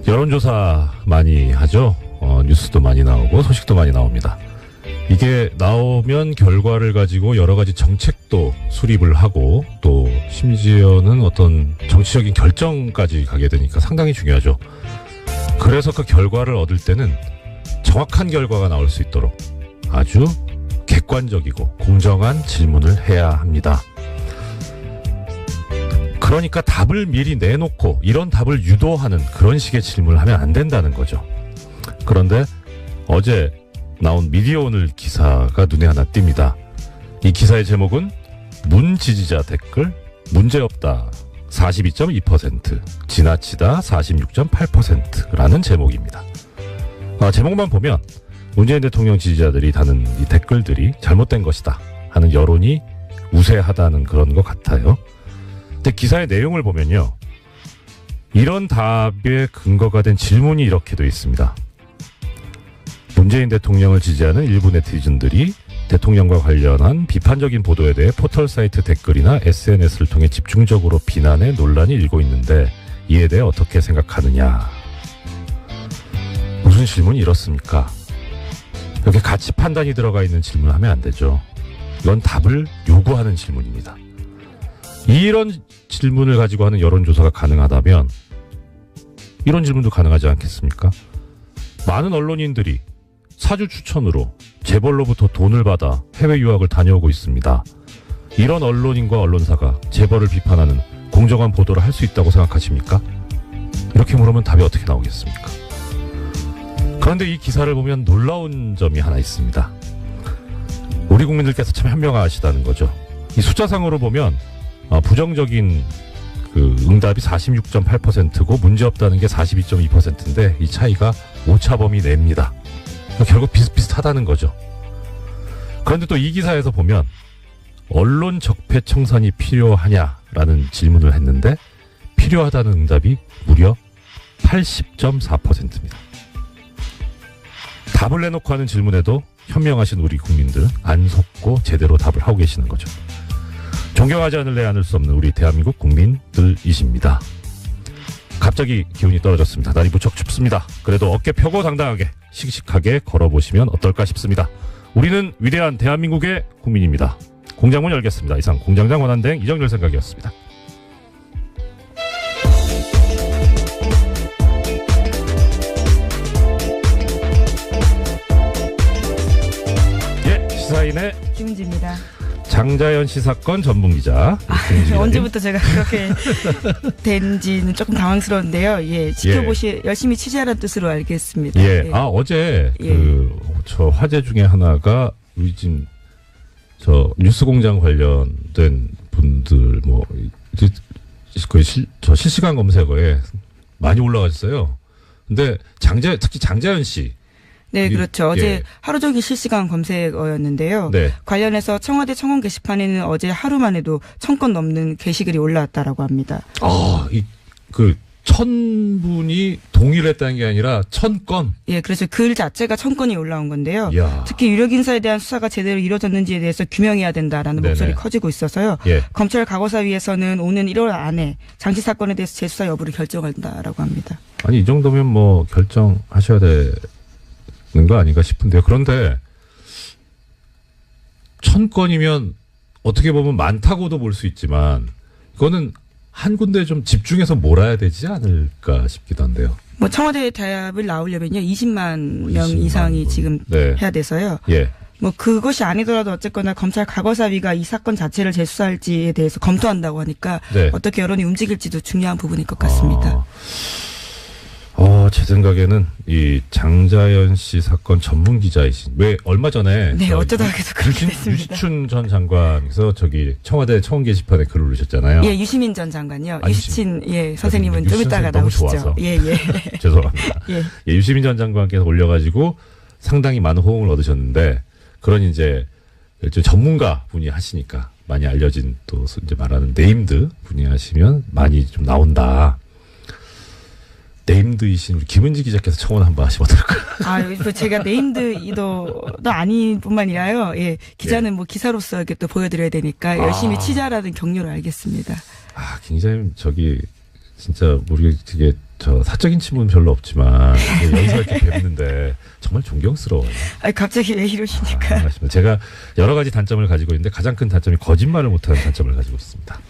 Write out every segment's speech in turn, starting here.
여론조사 많이 하죠. 뉴스도 많이 나오고 소식도 많이 나옵니다. 이게 나오면 결과를 가지고 여러 가지 정책도 수립을 하고 또 심지어는 어떤 정치적인 결정까지 가게 되니까 상당히 중요하죠. 그래서 그 결과를 얻을 때는 정확한 결과가 나올 수 있도록 아주 객관적이고 공정한 질문을 해야 합니다. 그러니까 답을 미리 내놓고 이런 답을 유도하는 그런 식의 질문을 하면 안 된다는 거죠. 그런데 어제 나온 미디어오늘 기사가 눈에 하나 띕니다. 이 기사의 제목은 문 지지자 댓글 문제없다 42.2% 지나치다 46.8%라는 제목입니다. 제목만 보면 문재인 대통령 지지자들이 다는 이 댓글들이 잘못된 것이다 하는 여론이 우세하다는 그런 것 같아요. 근데 기사의 내용을 보면요. 이런 답의 근거가 된 질문이 이렇게 돼 있습니다. 문재인 대통령을 지지하는 일부 네티즌들이 대통령과 관련한 비판적인 보도에 대해 포털사이트 댓글이나 SNS를 통해 집중적으로 비난해 논란이 일고 있는데 이에 대해 어떻게 생각하느냐. 무슨 질문이 이렇습니까? 이렇게 가치 판단이 들어가 있는 질문을 하면 안 되죠. 이건 답을 요구하는 질문입니다. 이런 질문을 가지고 하는 여론조사가 가능하다면 이런 질문도 가능하지 않겠습니까? 많은 언론인들이 사주 추천으로 재벌로부터 돈을 받아 해외 유학을 다녀오고 있습니다. 이런 언론인과 언론사가 재벌을 비판하는 공정한 보도를 할 수 있다고 생각하십니까? 이렇게 물으면 답이 어떻게 나오겠습니까? 그런데 이 기사를 보면 놀라운 점이 하나 있습니다. 우리 국민들께서 참 현명하시다는 거죠. 이 숫자상으로 보면 부정적인 그 응답이 46.8%고 문제없다는 게 42.2%인데 이 차이가 오차범위 내입니다. 결국 비슷비슷하다는 거죠. 그런데 또 이 기사에서 보면 언론 적폐 청산이 필요하냐라는 질문을 했는데 필요하다는 응답이 무려 80.4%입니다. 답을 내놓고 하는 질문에도 현명하신 우리 국민들 안 속고 제대로 답을 하고 계시는 거죠. 존경하지 않을래 않을 수 없는 우리 대한민국 국민들이십니다. 갑자기 기운이 떨어졌습니다. 날이 무척 춥습니다. 그래도 어깨 펴고 당당하게 씩씩하게 걸어보시면 어떨까 싶습니다. 우리는 위대한 대한민국의 국민입니다. 공장문 열겠습니다. 이상 공장장 원한대행 이정열 생각이었습니다. 시사인의 김은지입니다. 장자연 씨 사건 전문기자. 언제부터 제가 그렇게 된지는 조금 당황스러운데요. 예, 열심히 취재하라는 뜻으로 알겠습니다. 예, 예. 어제 저 화제 중에 하나가 요즘 저 뉴스공장 관련된 분들 거의 저 실시간 검색어에 많이 올라가셨어요. 근데 특히 장자연 씨. 네, 그렇죠. 어제 하루 종일 실시간 검색어였는데요. 네. 관련해서 청와대 청원 게시판에는 어제 하루만 해도 1000건 넘는 게시글이 올라왔다라고 합니다. 1000분이 동의를 했다는 게 아니라 1000건? 예, 그래서 글 자체가 1000건이 올라온 건데요. 이야. 특히 유력 인사에 대한 수사가 제대로 이루어졌는지에 대해서 규명해야 된다라는 목소리 커지고 있어서요. 예. 검찰 과거사위에서는 오는 1월 안에 장씨 사건에 대해서 재수사 여부를 결정한다라고 합니다. 아니, 이 정도면 뭐 결정하셔야 되는 거 아닌가 싶은데요. 그런데 1000건이면 어떻게 보면 많다고도 볼 수 있지만 이거는 한 군데에 좀 집중해서 몰아야 되지 않을까 싶기도 한데요. 뭐 청와대 답을 나오려면요 20만 명 이상이 분. 지금 해야 돼서요. 예. 뭐 그것이 아니더라도 어쨌거나 검찰 과거사위가 이 사건 자체를 재수사할지에 대해서 검토한다고 하니까 어떻게 여론이 움직일지도 중요한 부분일 것 같습니다. 제 생각에는 이 장자연 씨 사건 전문 기자이신 왜 얼마 전에 어쩌다가 계속 그렇게 됐습니다. 유시춘 전 장관께서 저기 청와대 청원 게시판에 글을 올리셨잖아요. 예, 유시민 전 장관요. 유시친 선생님은 좀 이따가 나오시죠. 예. 죄송합니다. 예, 유시민 전 장관께서 올려가지고 상당히 많은 호응을 얻으셨는데 그런 이제 전문가 분이 하시니까 많이 알려진 또 이제 말하는 네임드 분이 하시면 많이 좀 나온다. 네임드이신 우리 김은지 기자께서 청원 한번 하시면 어떨까요? 제가 네임드도 아닌 뿐만 아니라요. 예, 기자는 뭐 기사로서 이렇게 또 보여드려야 되니까 열심히 취재하라는 격려를 알겠습니다. 김 기자님 진짜 우리 되게 저 사적인 친분은 별로 없지만 여기서 이렇게 뵙는데 정말 존경스러워요. 아니, 갑자기 왜 이러십니까? 제가 여러 가지 단점을 가지고 있는데 가장 큰 단점이 거짓말을 못하는 단점을 가지고 있습니다.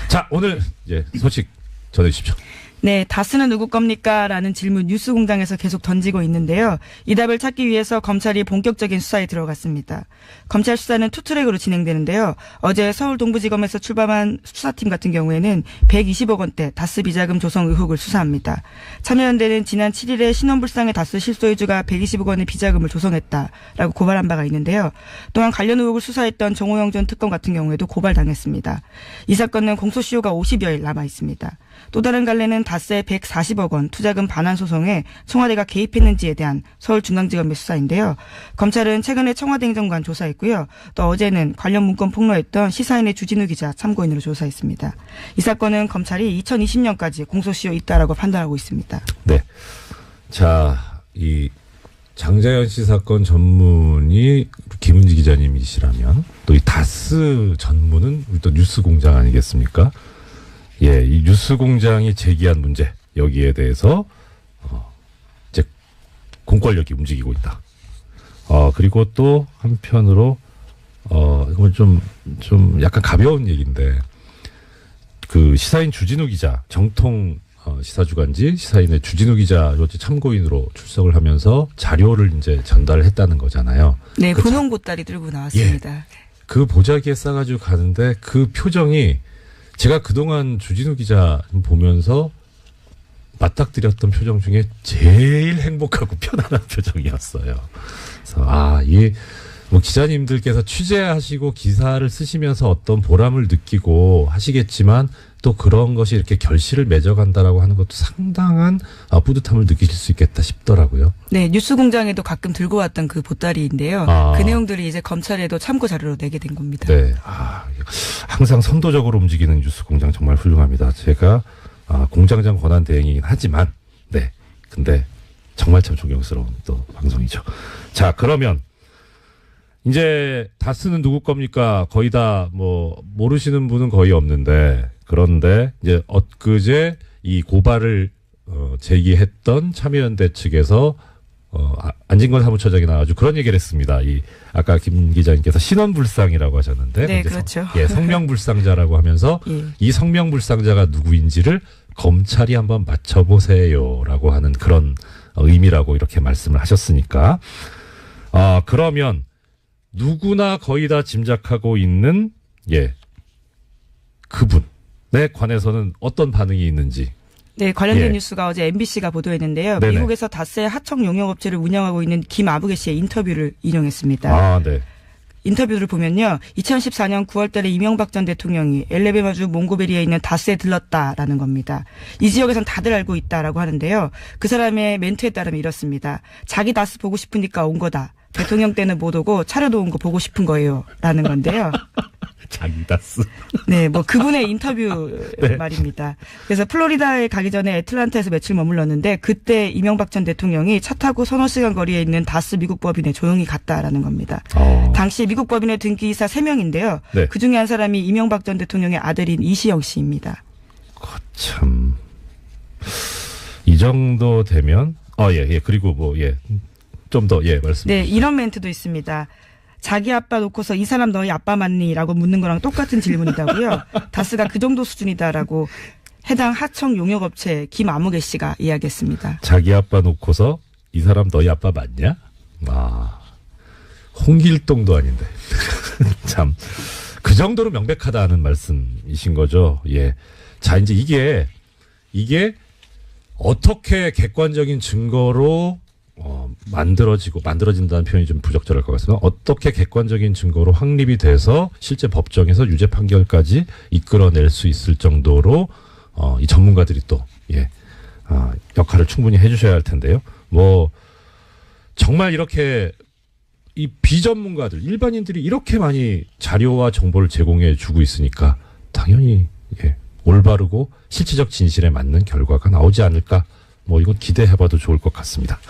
자, 오늘 이제 소식 전해주십시오. 네, 다스는 누구 겁니까? 라는 질문 뉴스공장에서 계속 던지고 있는데요. 이 답을 찾기 위해서 검찰이 본격적인 수사에 들어갔습니다. 검찰 수사는 투트랙으로 진행되는데요. 어제 서울 동부지검에서 출범한 수사팀 같은 경우에는 120억 원대 다스 비자금 조성 의혹을 수사합니다. 참여연대는 지난 7일에 신원불상의 다스 실소유주가 120억 원의 비자금을 조성했다라고 고발한 바가 있는데요. 또한 관련 의혹을 수사했던 정호영 전 특검 같은 경우에도 고발당했습니다. 이 사건은 공소시효가 50여일 남아 있습니다. 또 다른 갈래는 다스의 140억 원 투자금 반환 소송에 청와대가 개입했는지에 대한 서울중앙지검의 수사인데요. 검찰은 최근에 청와대 행정관 조사했고요. 또 어제는 관련 문건 폭로했던 시사인의 주진우 기자 참고인으로 조사했습니다. 이 사건은 검찰이 2020년까지 공소시효 있다라고 판단하고 있습니다. 네. 자, 이 장자연 씨 사건 전문이 김은지 기자님이시라면 또 이 다스 전문은 우리 또 뉴스공장 아니겠습니까? 예, 이 뉴스공장이 제기한 문제 여기에 대해서 이제 공권력이 움직이고 있다. 그리고 또 한편으로 이건 좀 약간 가벼운 얘기인데 그 시사인 주진우 기자 정통 시사주간지 시사인의 주진우 기자 어제 참고인으로 출석을 하면서 자료를 이제 전달했다는 거잖아요. 네, 분홍 보따리 들고 나왔습니다. 예, 그 보자기에 싸가지고 가는데 그 표정이 제가 그동안 주진우 기자 보면서 맞닥뜨렸던 표정 중에 제일 행복하고 편안한 표정이었어요. 그래서 이게 뭐 기자님들께서 취재하시고 기사를 쓰시면서 어떤 보람을 느끼고 하시겠지만 또 그런 것이 이렇게 결실을 맺어간다라고 하는 것도 상당한 뿌듯함을 느끼실 수 있겠다 싶더라고요. 네, 뉴스공장에도 가끔 들고 왔던 그 보따리인데요. 그 내용들이 이제 검찰에도 참고 자료로 내게 된 겁니다. 네, 항상 선도적으로 움직이는 뉴스공장 정말 훌륭합니다. 제가 공장장 권한 대행이긴 하지만 네, 근데 정말 참 존경스러운 또 방송이죠. 자, 그러면 이제 다스는 누구 겁니까? 거의 다 뭐 모르시는 분은 거의 없는데 그런데 이제 엊그제 이 고발을 제기했던 참여연대 측에서 안진걸 사무처장이 나와가지고 그런 얘기를 했습니다. 이 아까 김 기자님께서 신원불상이라고 하셨는데 네, 그렇죠. 성명불상자라고 하면서 예. 이 성명불상자가 누구인지를 검찰이 한번 맞춰보세요라고 하는 그런 의미라고 이렇게 말씀을 하셨으니까 그러면 누구나 거의 다 짐작하고 있는 그분에 관해서는 어떤 반응이 있는지. 네, 관련된 뉴스가 어제 MBC가 보도했는데요. 네네. 미국에서 다스의 하청 용역업체를 운영하고 있는 김아부개 씨의 인터뷰를 인용했습니다. 네. 인터뷰를 보면요. 2014년 9월 달에 이명박 전 대통령이 엘레베마주 몽고베리에 있는 다스에 들렀다라는 겁니다. 이 지역에선 다들 알고 있다라고 하는데요. 그 사람의 멘트에 따르면 이렇습니다. 자기 다스 보고 싶으니까 온 거다. 대통령 때는 못 오고 차려도 온 거 보고 싶은 거예요. 라는 건데요. 자기 다스. 네, 뭐 그분의 인터뷰 네. 말입니다. 그래서 플로리다에 가기 전에 애틀란타에서 며칠 머물렀는데 그때 이명박 전 대통령이 차 타고 서너 시간 거리에 있는 다스 미국 법인에 조용히 갔다라는 겁니다. 당시 미국 법인의 등기이사 3명인데요. 네. 그중에 한 사람이 이명박 전 대통령의 아들인 이시영 씨입니다. 참. 이 정도 되면 그리고 좀 더 말씀. 네, 이런 멘트도 있습니다. 자기 아빠 놓고서 이 사람 너희 아빠 맞니? 라고 묻는 거랑 똑같은 질문이다고요. 다스가 그 정도 수준이다라고 해당 하청 용역업체 김아무개 씨가 이야기했습니다. 자기 아빠 놓고서 이 사람 너희 아빠 맞냐? 홍길동도 아닌데. 참. 그 정도로 명백하다는 말씀이신 거죠. 예. 자, 이제 이게 어떻게 객관적인 증거로 만들어진다는 표현이 좀 부적절할 것 같습니다. 어떻게 객관적인 증거로 확립이 돼서 실제 법정에서 유죄 판결까지 이끌어낼 수 있을 정도로 이 전문가들이 또 역할을 충분히 해주셔야 할 텐데요. 뭐 정말 이렇게 이 비전문가들 일반인들이 이렇게 많이 자료와 정보를 제공해 주고 있으니까 당연히 올바르고 실체적 진실에 맞는 결과가 나오지 않을까. 뭐 이건 기대해봐도 좋을 것 같습니다.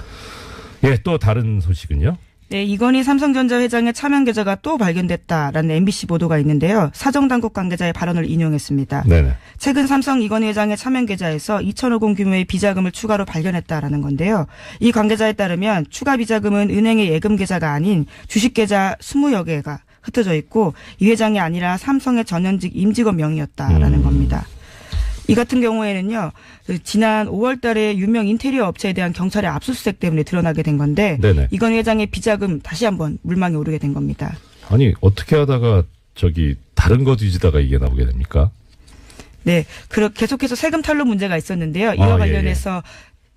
또 다른 소식은요? 네, 이건희 삼성전자 회장의 차명 계좌가 또 발견됐다라는 MBC 보도가 있는데요. 사정당국 관계자의 발언을 인용했습니다. 네네. 최근 삼성 이건희 회장의 차명 계좌에서 2천억 원 규모의 비자금을 추가로 발견했다라는 건데요. 이 관계자에 따르면 추가 비자금은 은행의 예금 계좌가 아닌 주식 계좌 20여 개가 흩어져 있고 이 회장이 아니라 삼성의 전현직 임직원 명의였다라는 겁니다. 이 같은 경우에는요, 지난 5월 달에 유명 인테리어 업체에 대한 경찰의 압수수색 때문에 드러나게 된 건데, 네네. 이건희 회장의 비자금 다시 한번 물망에 오르게 된 겁니다. 아니, 어떻게 하다가 다른 거 뒤지다가 이게 나오게 됩니까? 네, 계속해서 세금 탈루 문제가 있었는데요. 이와 관련해서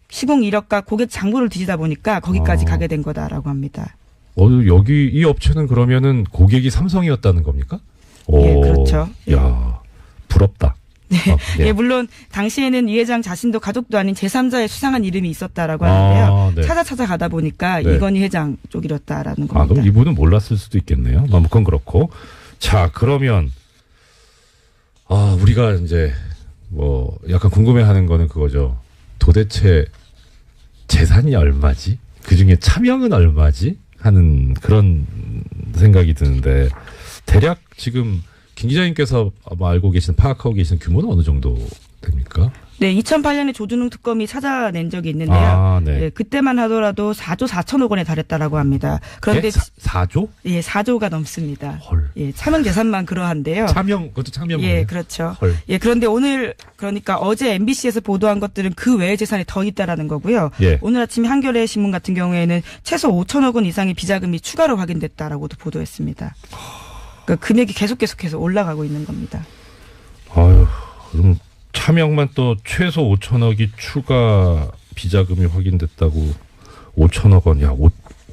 시공 이력과 고객 장부를 뒤지다 보니까 거기까지 가게 된 거다라고 합니다. 여기 이 업체는 그러면은 고객이 삼성이었다는 겁니까? 예, 그렇죠. 야, 부럽다. 네. 예, 물론 당시에는 이 회장 자신도 가족도 아닌 제3자의 수상한 이름이 있었다라고 하는데요. 네. 찾아가다 보니까 네. 이건희 회장 쪽이었다라는 겁니다. 그럼 이분은 몰랐을 수도 있겠네요. 그건 그렇고. 자, 그러면 우리가 이제 약간 궁금해하는 거는 그거죠. 도대체 재산이 얼마지? 그중에 차명은 얼마지? 하는 그런 생각이 드는데 대략 지금 김 기자님께서 알고 계신 파악하고 계신 규모는 어느 정도 됩니까? 네, 2008년에 조준웅 특검이 찾아낸 적이 있는데요. 네. 네, 그때만 하더라도 4조 4천억 원에 달했다라고 합니다. 그런데 4조? 예, 4조가 넘습니다. 헐. 예, 차명 재산만 그러한데요. 그것도 차명. 예, 그렇죠. 헐. 예, 그런데 그러니까 어제 MBC에서 보도한 것들은 그 외의 재산이 더 있다라는 거고요. 예. 오늘 아침 한겨레 신문 같은 경우에는 최소 5천억 원 이상의 비자금이 추가로 확인됐다라고도 보도했습니다. 그러니까 금액이 계속해서 올라가고 있는 겁니다. 그럼 차명만 또 최소 5천억이 추가 비자금이 확인됐다고 5천억 원,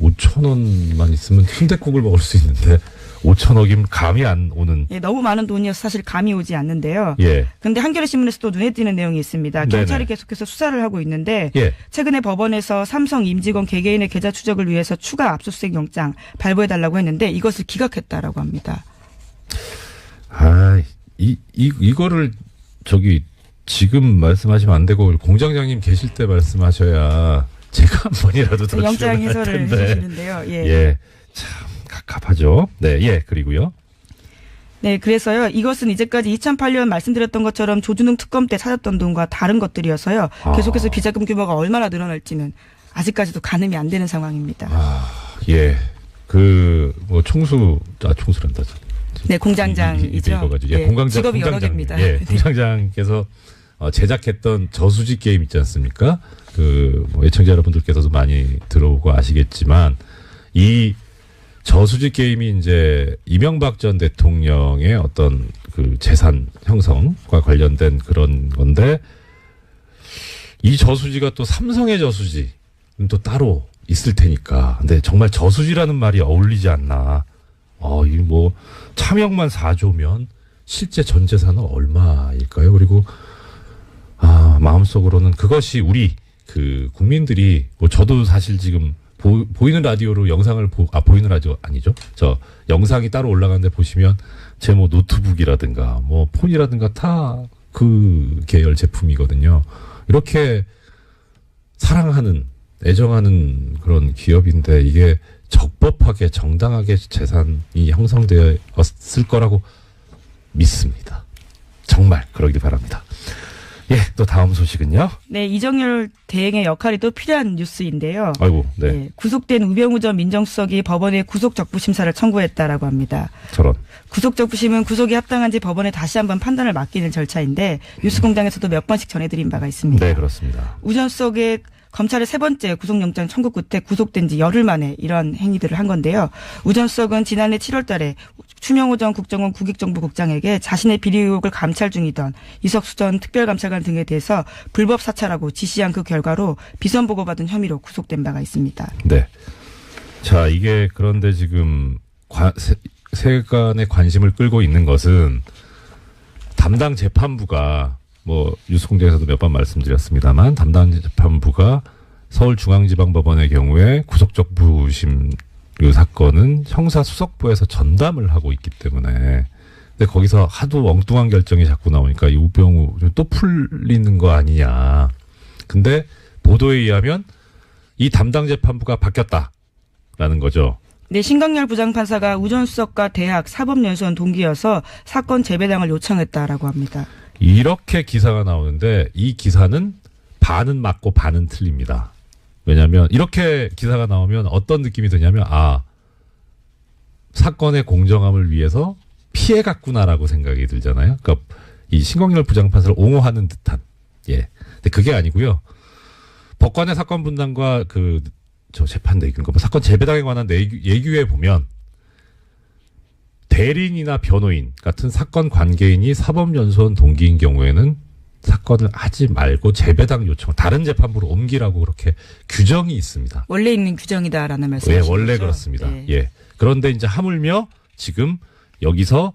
5천 원만 있으면 순댓국을 먹을 수 있는데 5천억이면 감이 안 오는. 예, 너무 많은 돈이어서 사실 감이 오지 않는데요. 예. 그런데 한겨레 신문에서 또 눈에 띄는 내용이 있습니다. 경찰이 네네. 계속해서 수사를 하고 있는데 예. 최근에 법원에서 삼성 임직원 개개인의 계좌 추적을 위해서 추가 압수수색 영장 발부해달라고 했는데 이것을 기각했다라고 합니다. 이거를 지금 말씀하시면 안 되고 공장장님 계실 때 말씀하셔야 제가 한 번이라도 더 영장 해설을 해주시는데요. 예. 참 갑갑하죠. 네, 예, 그리고요. 네, 그래서요. 이것은 이제까지 2008년 말씀드렸던 것처럼 조준웅 특검 때 찾았던 돈과 다른 것들이어서요. 계속해서 비자금 규모가 얼마나 늘어날지는 아직까지도 가늠이 안 되는 상황입니다. 예. 총수란다. 네, 공장장이죠. 예, 직업이 여러 개입니다. 예, 공장장께서 제작했던 저수지 게임 있지 않습니까? 애청자 여러분들께서도 많이 들어오고 아시겠지만 이 저수지 게임이 이제 이명박 전 대통령의 어떤 재산 형성과 관련된 그런 건데 이 저수지가 또 삼성의 저수지는 또 따로 있을 테니까. 근데 정말 저수지라는 말이 어울리지 않나. 차명만 4조면 실제 전 재산은 얼마일까요? 그리고 마음속으로는 그것이 우리 국민들이 저도 사실 지금 보이는 라디오로 영상을 보이는 라디오 아니죠? 영상이 따로 올라가는데 보시면 제 노트북이라든가 폰이라든가 다 그 계열 제품이거든요. 이렇게 사랑하는 애정하는 그런 기업인데 이게 적법하게 정당하게 재산이 형성되었을 거라고 믿습니다. 정말 그러길 바랍니다. 예, 또 다음 소식은요. 네, 이정열 대행의 역할이 또 필요한 뉴스인데요. 아이고, 네. 네, 구속된 우병우 전 민정수석이 법원에 구속적부심사를 청구했다라고 합니다. 저런. 구속적부심은 구속이 합당한지 법원에 다시 한번 판단을 맡기는 절차인데 뉴스공장에서도 몇 번씩 전해드린 바가 있습니다. 네, 그렇습니다. 우 전 수석의 검찰의 세 번째 구속영장 청구 끝에 구속된 지 열흘 만에 이런 행위들을 한 건데요. 우 전 수석은 지난해 7월 달에 추명호 전 국정원 국익정보국장에게 자신의 비리 의혹을 감찰 중이던 이석수 전 특별감찰관 등에 대해서 불법 사찰하고 지시한 그 결과로 비선 보고받은 혐의로 구속된 바가 있습니다. 네. 자, 이게 그런데 지금 세간의 관심을 끌고 있는 것은 담당 재판부가 뉴스공장에서도 몇 번 말씀드렸습니다만 담당 재판부가 서울중앙지방법원의 경우에 구속적부심 사건은 형사수석부에서 전담을 하고 있기 때문에 근데 거기서 하도 엉뚱한 결정이 자꾸 나오니까 이 우병우 또 풀리는 거 아니냐. 근데 보도에 의하면 이 담당 재판부가 바뀌었다. 라는 거죠. 네, 신강렬 부장판사가 우전수석과 대학 사법연수원 동기여서 사건 재배당을 요청했다라고 합니다. 이렇게 기사가 나오는데 이 기사는 반은 맞고 반은 틀립니다. 왜냐하면 이렇게 기사가 나오면 어떤 느낌이 드냐면 사건의 공정함을 위해서 피해갔구나라고 생각이 들잖아요. 그러니까 이 신강렬 부장판사를 옹호하는 듯한. 예. 근데 그게 아니고요. 법관의 사건 분당과 재판 내규, 뭐 사건 재배당에 관한 예규에 보면 대리인이나 변호인 같은 사건 관계인이 사법연수원 동기인 경우에는 사건을 하지 말고 재배당 요청, 다른 재판부로 옮기라고 그렇게 규정이 있습니다. 원래 있는 규정이다라는 말씀이시죠? 네, 원래 그렇습니다. 네. 예. 그런데 이제 하물며 지금 여기서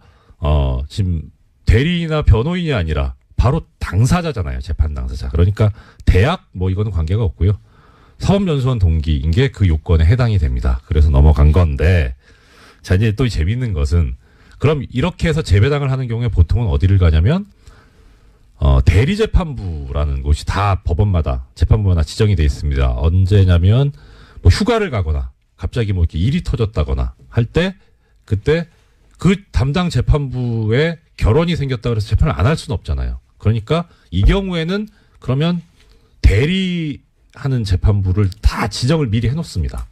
지금 대리인이나 변호인이 아니라 바로 당사자잖아요. 재판 당사자. 그러니까 대학 이거는 관계가 없고요. 사법연수원 동기인 게 그 요건에 해당이 됩니다. 그래서 넘어간 건데, 자, 이제 또 재밌는 것은, 그럼 이렇게 해서 재배당을 하는 경우에 보통은 어디를 가냐면, 대리재판부라는 곳이 다 법원마다, 재판부마다 지정이 돼 있습니다. 언제냐면, 휴가를 가거나, 갑자기 이렇게 일이 터졌다거나 할 때, 그때 그 담당 재판부에 결혼이 생겼다 그래서 재판을 안 할 수는 없잖아요. 그러니까 이 경우에는 그러면 대리하는 재판부를 다 지정을 미리 해놓습니다.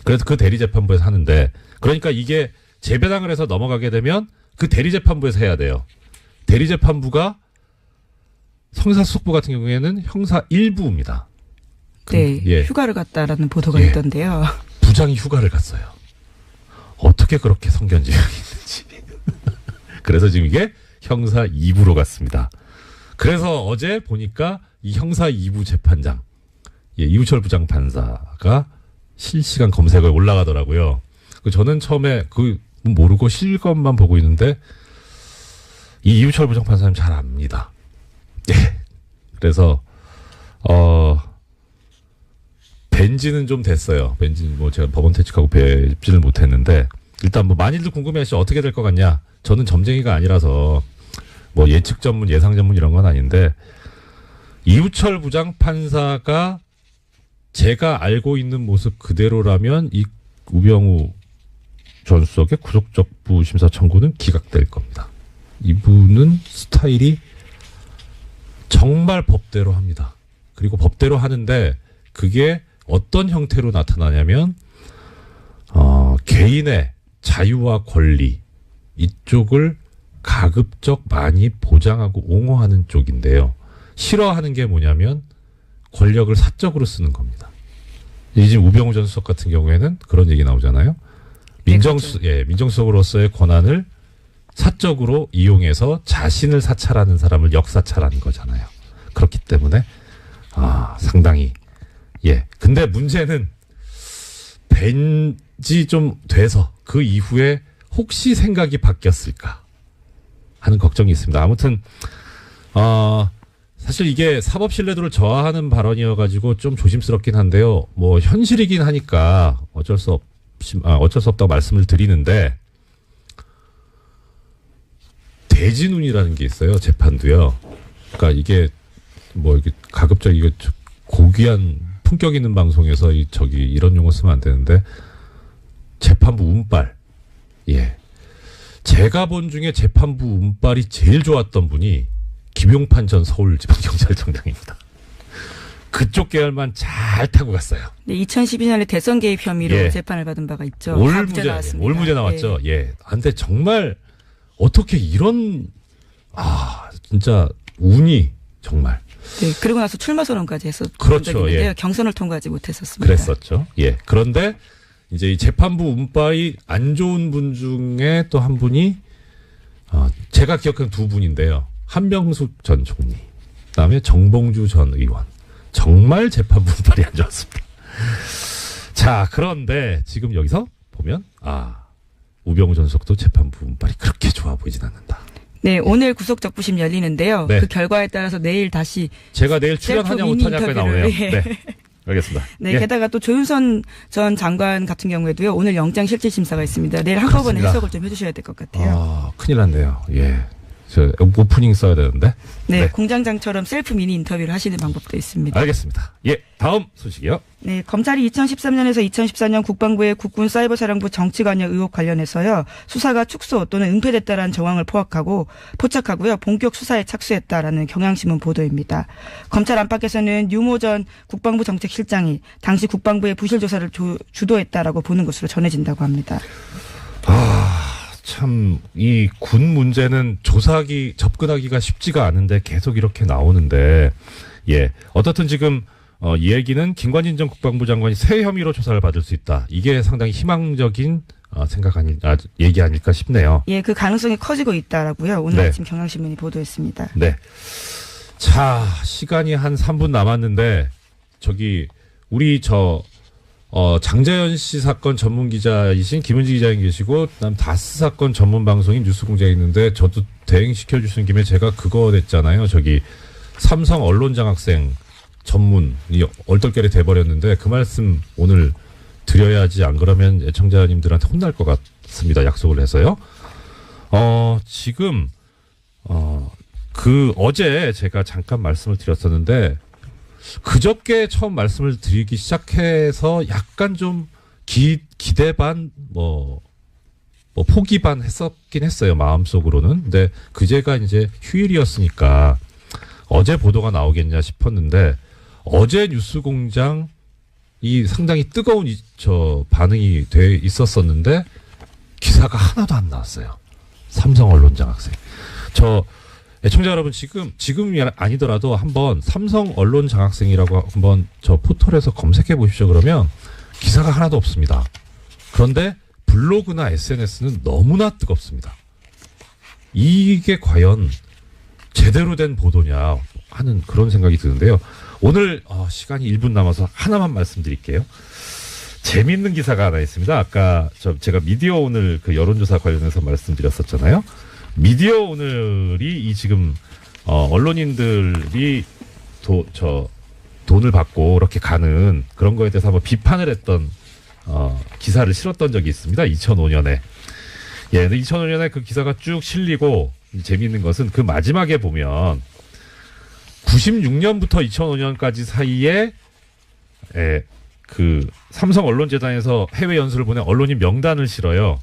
그래서 그 대리재판부에서 하는데, 그러니까 이게 재배당을 해서 넘어가게 되면 그 대리재판부에서 해야 돼요. 대리재판부가 형사수석부 같은 경우에는 형사 1부입니다. 네, 예. 휴가를 갔다라는 보도가 있던데요. 부장이 휴가를 갔어요. 어떻게 그렇게 성견지명이 있는지. 그래서 지금 이게 형사 2부로 갔습니다. 그래서 어제 보니까 이 형사 2부 재판장, 이우철 부장판사가 실시간 검색어에 올라가더라고요. 저는 처음에 모르고 실검만 보고 있는데 이 이우철 부장판사님 잘 압니다. 예. 그래서 뵌지는 좀 됐어요. 뵌지 제가 법원 퇴직하고 뵙지는 못했는데, 일단 많이들 궁금해하시죠. 어떻게 될 것 같냐? 저는 점쟁이가 아니라서 예측 전문, 예상 전문 이런 건 아닌데, 이우철 부장판사가 제가 알고 있는 모습 그대로라면 이 우병우 전 수석의 구속적부 심사 청구는 기각될 겁니다. 이분은 스타일이 정말 법대로 합니다. 그리고 법대로 하는데 그게 어떤 형태로 나타나냐면 개인의 자유와 권리 이쪽을 가급적 많이 보장하고 옹호하는 쪽인데요. 싫어하는 게 뭐냐면 권력을 사적으로 쓰는 겁니다. 지금 우병우 전 수석 같은 경우에는 그런 얘기 나오잖아요. 민정수석으로서의 권한을 사적으로 이용해서 자신을 사찰하는 사람을 역사찰하는 거잖아요. 그렇기 때문에 상당히 근데 문제는 뵌지 좀 돼서 그 이후에 혹시 생각이 바뀌었을까 하는 걱정이 있습니다. 아무튼 사실 이게 사법 신뢰도를 저하하는 발언이어가지고 좀 조심스럽긴 한데요. 현실이긴 하니까 어쩔 수 없다고 말씀을 드리는데, 대진운이라는 게 있어요. 재판도요. 그러니까 이게 이게 가급적 이거 고귀한 품격 있는 방송에서 이런 용어 쓰면 안 되는데, 재판부 운빨. 예. 제가 본 중에 재판부 운빨이 제일 좋았던 분이 김용판 전 서울지방경찰청장입니다. 그쪽 계열만 잘 타고 갔어요. 네, 2012년에 대선 개입 혐의로 재판을 받은 바가 있죠. 올무죄 나왔죠. 근데 정말 어떻게 이런 진짜 운이 정말. 네, 그리고 나서 출마 선언까지 했었던 그렇죠. 적이 있는데요. 경선을 통과하지 못했었습니다. 그랬었죠. 그런데 이제 이 재판부 운빨이 안 좋은 분 중에 또 한 분이 제가 기억하는 두 분인데요. 한명숙 전 총리, 그다음에 정봉주 전 의원. 정말 재판부 운빨이 안 좋았습니다. 자, 그런데 지금 여기서 보면 우병우 전 수석도 재판부 운빨이 그렇게 좋아 보이진 않는다. 네, 오늘 구속적부심 열리는데요. 그 결과에 따라서 내일 다시 제가 내일 출연하냐 못하냐까지 나오네요. 네. 알겠습니다. 네, 게다가 또 조윤선 전 장관 같은 경우에도요. 오늘 영장 실질 심사가 있습니다. 내일 한꺼번에 해석을 좀 해주셔야 될 것 같아요. 큰일 났네요. 오프닝 써야 되는데. 네, 공장장처럼 셀프 미니 인터뷰를 하시는 방법도 있습니다. 알겠습니다. 예, 다음 소식이요. 네, 검찰이 2013년에서 2014년 국방부의 국군 사이버사령부 정치관여 의혹 관련해서요, 수사가 축소 또는 은폐됐다라는 정황을 포착하고요, 본격 수사에 착수했다라는 경향신문 보도입니다. 검찰 안팎에서는 유모 전 국방부 정책실장이 당시 국방부의 부실 조사를 주도했다라고 보는 것으로 전해진다고 합니다. 참, 이 군 문제는 접근하기가 쉽지가 않은데 계속 이렇게 나오는데, 예. 어떻든 지금, 이 얘기는 김관진 전 국방부 장관이 새 혐의로 조사를 받을 수 있다. 이게 상당히 희망적인, 얘기 아닐까 싶네요. 예, 그 가능성이 커지고 있다라고요. 오늘 네. 아침 경향신문이 보도했습니다. 네. 자, 시간이 한 3분 남았는데, 우리 장자연 씨 사건 전문 기자이신 김은지 기자님 계시고, 그다음 다스 사건 전문 방송인 뉴스공장에 있는데, 저도 대행시켜 주신 김에 제가 그거 냈잖아요. 삼성 언론장학생 전문이 얼떨결에 돼버렸는데, 그 말씀 오늘 드려야지, 안 그러면 애청자님들한테 혼날 것 같습니다. 약속을 해서요. 지금, 어제 제가 잠깐 말씀을 드렸었는데, 그저께 처음 말씀을 드리기 시작해서 약간 좀 기대 반, 포기 반 했었긴 했어요. 마음속으로는. 근데 그제가 이제 휴일이었으니까 어제 보도가 나오겠냐 싶었는데, 어제 뉴스공장이 상당히 뜨거운 반응이 돼 있었었는데, 기사가 하나도 안 나왔어요. 삼성 언론장학생. 애청자 여러분, 지금이 아니더라도 한번 삼성 언론 장학생이라고 한번 포털에서 검색해 보십시오. 그러면 기사가 하나도 없습니다. 그런데 블로그나 SNS는 너무나 뜨겁습니다. 이게 과연 제대로 된 보도냐 하는 그런 생각이 드는데요. 오늘 시간이 1분 남아서 하나만 말씀드릴게요. 재미있는 기사가 하나 있습니다. 아까 제가 미디어 오늘 그 여론조사 관련해서 말씀드렸었잖아요. 미디어 오늘이 지금 언론인들이 돈을 받고 이렇게 가는 그런 거에 대해서 한번 비판을 했던 기사를 실었던 적이 있습니다. 2005년에. 예, 2005년에 그 기사가 쭉 실리고, 재미있는 것은 그 마지막에 보면 96년부터 2005년까지 사이에 그 삼성 언론재단에서 해외 연수를 보낸 언론인 명단을 실어요.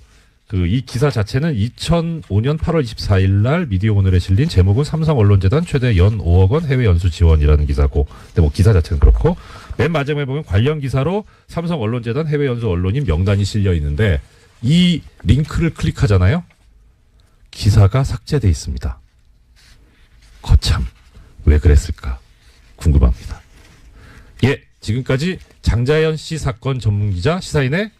이 기사 자체는 2005년 8월 24일 날 미디어 오늘에 실린, 제목은 삼성 언론재단 최대 연 5억 원 해외 연수 지원이라는 기사고, 근데 기사 자체는 그렇고, 맨 마지막에 보면 관련 기사로 삼성 언론재단 해외 연수 언론인 명단이 실려 있는데, 이 링크를 클릭하잖아요. 기사가 삭제돼 있습니다. 거참, 왜 그랬을까 궁금합니다. 예, 지금까지 장자연 씨 사건 전문 기자, 시사인의